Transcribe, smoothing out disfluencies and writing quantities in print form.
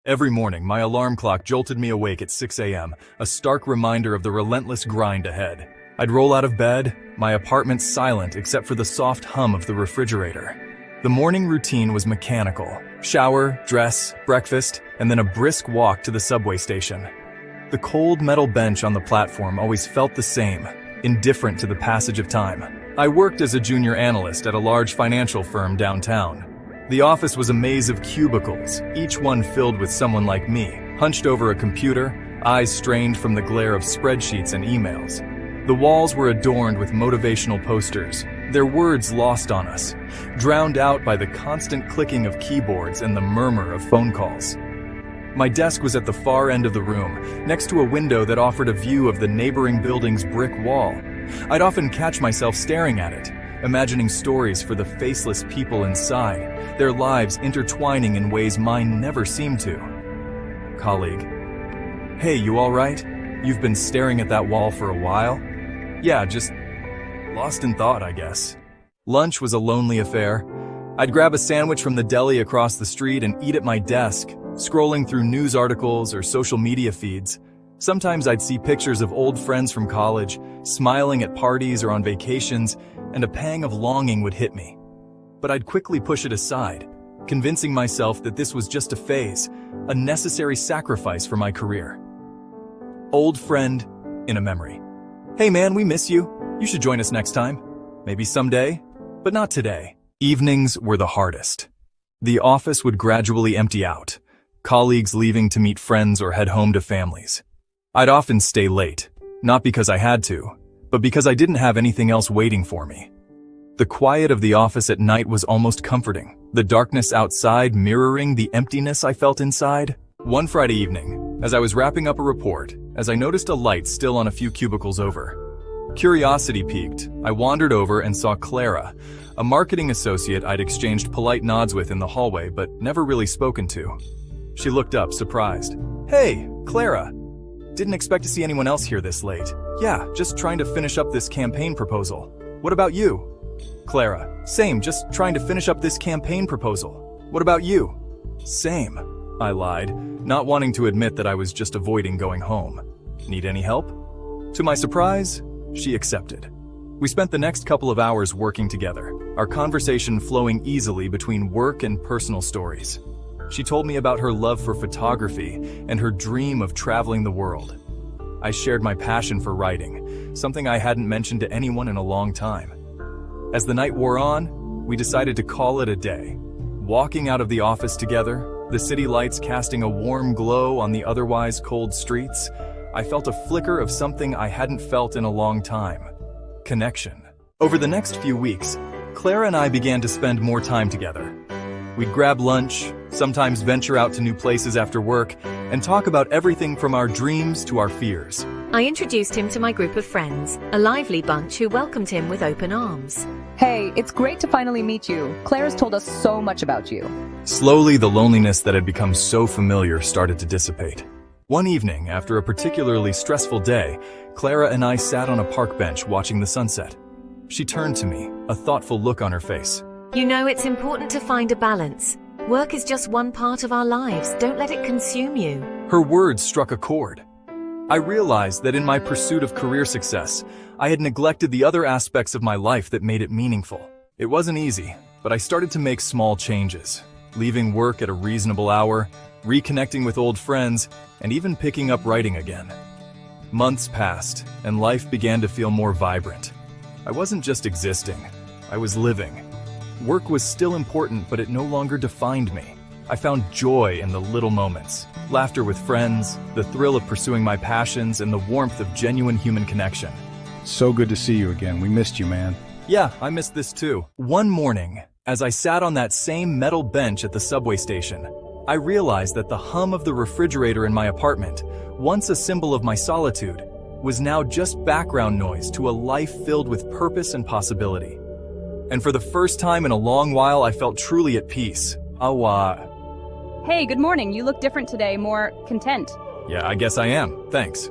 Every morning, my alarm clock jolted me awake at 6 a.m., a stark reminder of the relentless grind ahead. I'd roll out of bed, my apartment silent except for the soft hum of the refrigerator. The morning routine was mechanical. Shower, dress, breakfast, and then a brisk walk to the subway station. The cold metal bench on the platform always felt the same, indifferent to the passage of time. I worked as a junior analyst at a large financial firm downtown. The office was a maze of cubicles, each one filled with someone like me, hunched over a computer, eyes strained from the glare of spreadsheets and emails. The walls were adorned with motivational posters, their words lost on us, drowned out by the constant clicking of keyboards and the murmur of phone calls. My desk was at the far end of the room, next to a window that offered a view of the neighboring building's brick wall. I'd often catch myself staring at it, imagining stories for the faceless people inside, their lives intertwining in ways mine never seemed to. Colleague. Hey, you all right? You've been staring at that wall for a while? Yeah, just lost in thought, I guess. Lunch was a lonely affair. I'd grab a sandwich from the deli across the street and eat at my desk, scrolling through news articles or social media feeds. Sometimes I'd see pictures of old friends from college, smiling at parties or on vacations, and a pang of longing would hit me. But I'd quickly push it aside, convincing myself that this was just a phase, a necessary sacrifice for my career. Old friend in a memory. Hey man, we miss you. You should join us next time. Maybe someday, but not today. Evenings were the hardest. The office would gradually empty out, colleagues leaving to meet friends or head home to families. I'd often stay late, not because I had to, but because I didn't have anything else waiting for me. The quiet of the office at night was almost comforting, the darkness outside mirroring the emptiness I felt inside. One Friday evening, as I was wrapping up a report, as I noticed a light still on a few cubicles over. Curiosity piqued, I wandered over and saw Clara, a marketing associate I'd exchanged polite nods with in the hallway but never really spoken to. She looked up, surprised. Hey, Clara. Didn't expect to see anyone else here this late. Yeah, just trying to finish up this campaign proposal. What about you? Clara. Same, just trying to finish up this campaign proposal. What about you? Same, I lied, not wanting to admit that I was just avoiding going home. Need any help? To my surprise, she accepted. We spent the next couple of hours working together, our conversation flowing easily between work and personal stories. She told me about her love for photography and her dream of traveling the world. I shared my passion for writing, something I hadn't mentioned to anyone in a long time. As the night wore on, we decided to call it a day. Walking out of the office together, the city lights casting a warm glow on the otherwise cold streets, I felt a flicker of something I hadn't felt in a long time. Connection. Over the next few weeks, Clara and I began to spend more time together. We'd grab lunch, sometimes venture out to new places after work, and talk about everything from our dreams to our fears. I introduced him to my group of friends, a lively bunch who welcomed him with open arms. Hey, it's great to finally meet you. Claire's told us so much about you. Slowly, the loneliness that had become so familiar started to dissipate. One evening, after a particularly stressful day, Clara and I sat on a park bench watching the sunset. She turned to me, a thoughtful look on her face. You know, it's important to find a balance. Work is just one part of our lives. Don't let it consume you. Her words struck a chord. I realized that in my pursuit of career success, I had neglected the other aspects of my life that made it meaningful. It wasn't easy, but I started to make small changes, leaving work at a reasonable hour, reconnecting with old friends, and even picking up writing again. Months passed, and life began to feel more vibrant. I wasn't just existing, I was living. Work was still important, but it no longer defined me. I found joy in the little moments, laughter with friends, the thrill of pursuing my passions, and the warmth of genuine human connection. So good to see you again. We missed you, man. Yeah, I missed this too. One morning, as I sat on that same metal bench at the subway station, I realized that the hum of the refrigerator in my apartment, once a symbol of my solitude, was now just background noise to a life filled with purpose and possibility. And for the first time in a long while, I felt truly at peace. Hey, good morning. You look different today, more content. Yeah, I guess I am. Thanks.